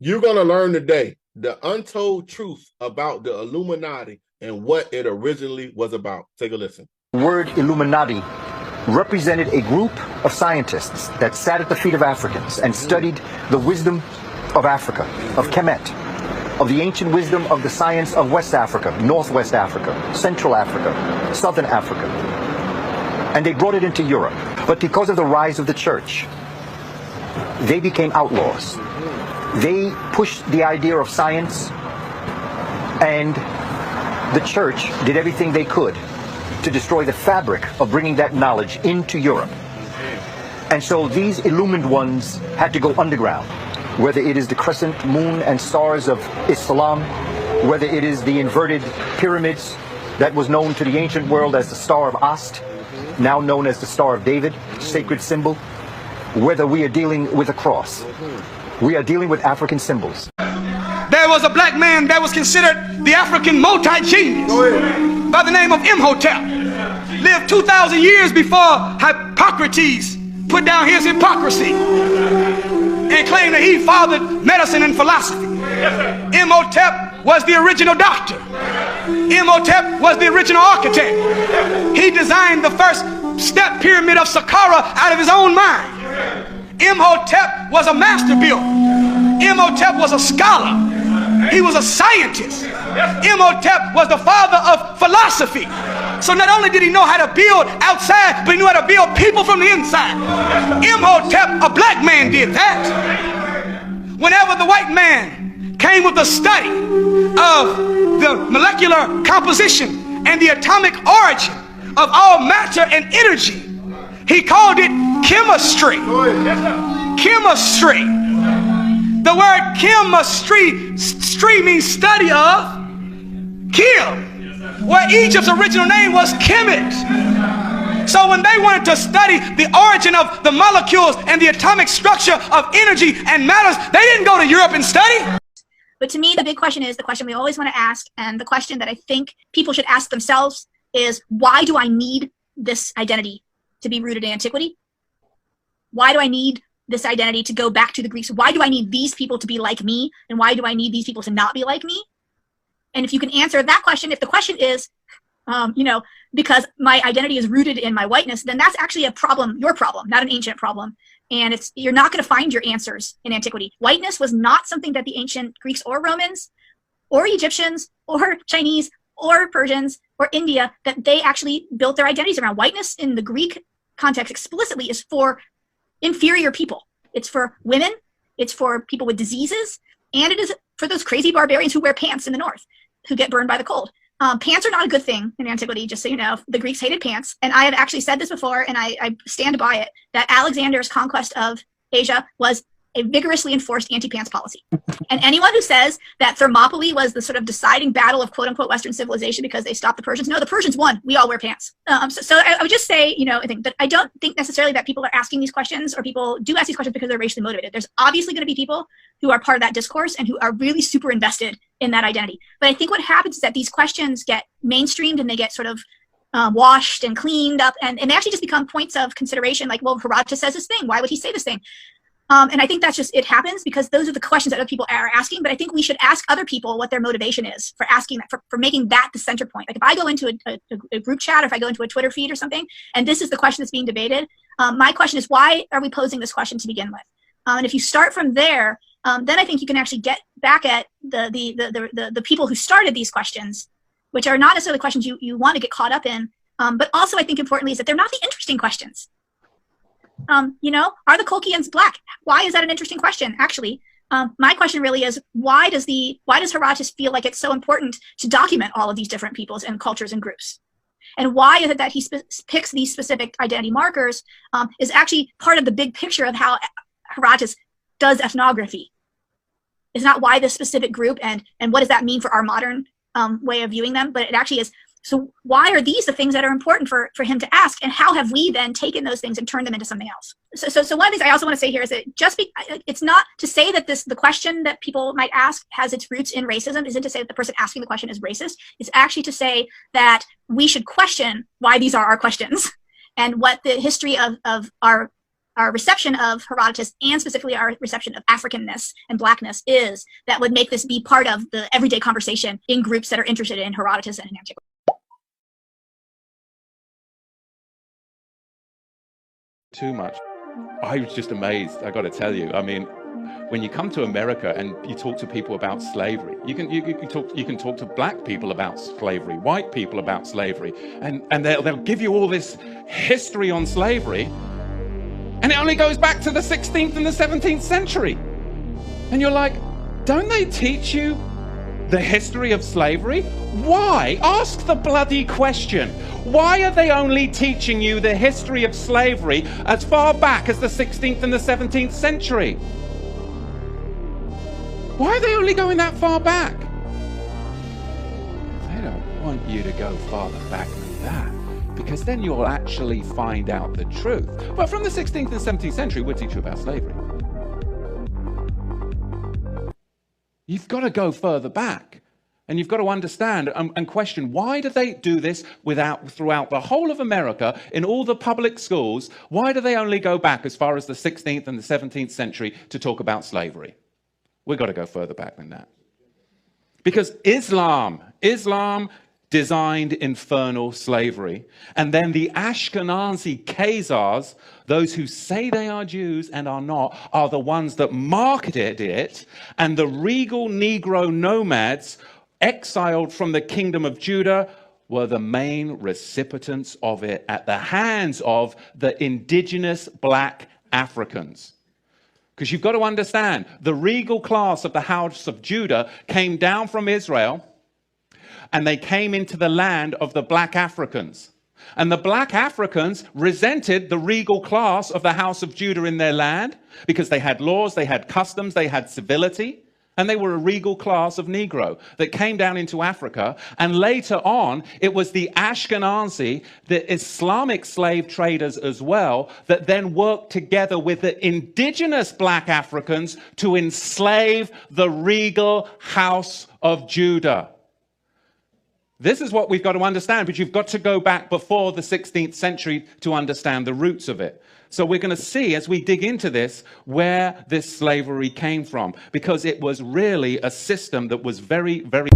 You're going to learn today the untold truth about the Illuminati and what it originally was about. Take a listen. The word Illuminati represented a group of scientists that sat at the feet of Africans and studied the wisdom of Africa, of Kemet, of the ancient wisdom of the science of West Africa, Northwest Africa, Central Africa, Southern Africa. And they brought it into Europe. But because of the rise of the church, they became outlaws. They pushed the idea of science, and the church did everything they could to destroy the fabric of bringing that knowledge into Europe. And so these illumined ones had to go underground, whether it is the crescent moon and stars of Islam, whether it is the inverted pyramids that was known to the ancient world as the Star of Ast, now known as the Star of David, sacred symbol, whether we are dealing with a cross. We are dealing with African symbols. There was a black man that was considered the African multi-genius by the name of Imhotep. Lived 2,000 years before Hippocrates put down his hypocrisy and claimed that he fathered medicine and philosophy. Imhotep was the original doctor. Imhotep was the original architect. He designed the first step pyramid of Saqqara out of his own mind. Imhotep was a master builder. Imhotep was a scholar. He was a scientist. Imhotep was the father of philosophy. So not only did he know how to build outside, but he knew how to build people from the inside. Imhotep, a black man, did that. Whenever the white man came with the study of the molecular composition and the atomic origin of all matter and energy, he called it chemistry. Chemistry. The word chemistry means study of chem, where Egypt's original name was Kemet. So when they wanted to study the origin of the molecules and the atomic structure of energy and matters, they didn't go to Europe and study. But to me, the big question is the question we always want to ask, and the question that I think people should ask themselves is, why do I need this identity to be rooted in antiquity? Why do I need this identity to go back to the Greeks? Why do I need these people to be like me? And why do I need these people to not be like me? And if you can answer that question, if the question is, because my identity is rooted in my whiteness, then that's actually a problem, your problem, not an ancient problem. And you're not going to find your answers in antiquity. Whiteness was not something that the ancient Greeks or Romans or Egyptians or Chinese or Persians or India, that they actually built their identities around. Whiteness in the Greek context explicitly is for inferior people. It's for women, it's for people with diseases, and it is for those crazy barbarians who wear pants in the north, who get burned by the cold. Pants are not a good thing in antiquity, just so you know. The Greeks hated pants, and I have actually said this before, and I stand by it, that Alexander's conquest of Asia was a vigorously enforced anti-pants policy. And anyone who says that Thermopylae was the sort of deciding battle of quote-unquote Western civilization because they stopped the Persians, no, the Persians won. We all wear pants. So I would just say, I think, but I don't think necessarily that people are asking these questions, or people do ask these questions because they're racially motivated. There's obviously going to be people who are part of that discourse and who are really super invested in that identity. But I think what happens is that these questions get mainstreamed and they get sort of washed and cleaned up, and they actually just become points of consideration, like, well, Herodotus says this thing. Why would he say this thing? And I think that's just, it happens because those are the questions that other people are asking. But I think we should ask other people what their motivation is for asking that, for making that the center point. Like if I go into a group chat, or if I go into a Twitter feed or something, and this is the question that's being debated, my question is, why are we posing this question to begin with? And if you start from there, then I think you can actually get back at the people who started these questions, which are not necessarily questions you want to get caught up in. But also I think importantly is that they're not the interesting questions. Are the Colchians black? Why is that an interesting question? Actually, my question really is, why does Herodotus feel like it's so important to document all of these different peoples and cultures and groups? And why is it that he picks these specific identity markers is actually part of the big picture of how Herodotus does ethnography. It's not why this specific group and what does that mean for our modern way of viewing them, but it actually is, so why are these the things that are important for him to ask, and how have we then taken those things and turned them into something else? So one of the things I also want to say here is that it's not to say that the question that people might ask has its roots in racism, isn't to say that the person asking the question is racist. It's actually to say that we should question why these are our questions and what the history of our our reception of Herodotus, and specifically our reception of Africanness and Blackness, is that would make this be part of the everyday conversation in groups that are interested in Herodotus and in antiquity. Too much. I was just amazed, I got to tell you. I mean, when you come to America and you talk to people about slavery, you can talk to black people about slavery, white people about slavery, and they'll give you all this history on slavery, and it only goes back to the 16th and the 17th century. And you're like, don't they teach you the history of slavery? Why? Ask the bloody question. Why are they only teaching you the history of slavery as far back as the 16th and the 17th century? Why are they only going that far back? They don't want you to go farther back than that, because then you'll actually find out the truth. But from the 16th and 17th century, we'll teach you about slavery. You've got to go further back, and you've got to understand and question, why do they do this throughout the whole of America, in all the public schools? Why do they only go back as far as the 16th and the 17th century to talk about slavery? We've got to go further back than that. Because Islam designed infernal slavery. And then the Ashkenazi Khazars, those who say they are Jews and are not, are the ones that marketed it. And the regal Negro nomads, exiled from the kingdom of Judah, were the main recipients of it at the hands of the indigenous black Africans. Because you've got to understand, the regal class of the house of Judah came down from Israel, and they came into the land of the black Africans. And the black Africans resented the regal class of the house of Judah in their land, because they had laws, they had customs, they had civility. And they were a regal class of Negro that came down into Africa. And later on, it was the Ashkenazi, the Islamic slave traders as well, that then worked together with the indigenous black Africans to enslave the regal house of Judah. This is what we've got to understand, but you've got to go back before the 16th century to understand the roots of it. So we're going to see, as we dig into this, where this slavery came from, because it was really a system that was very, very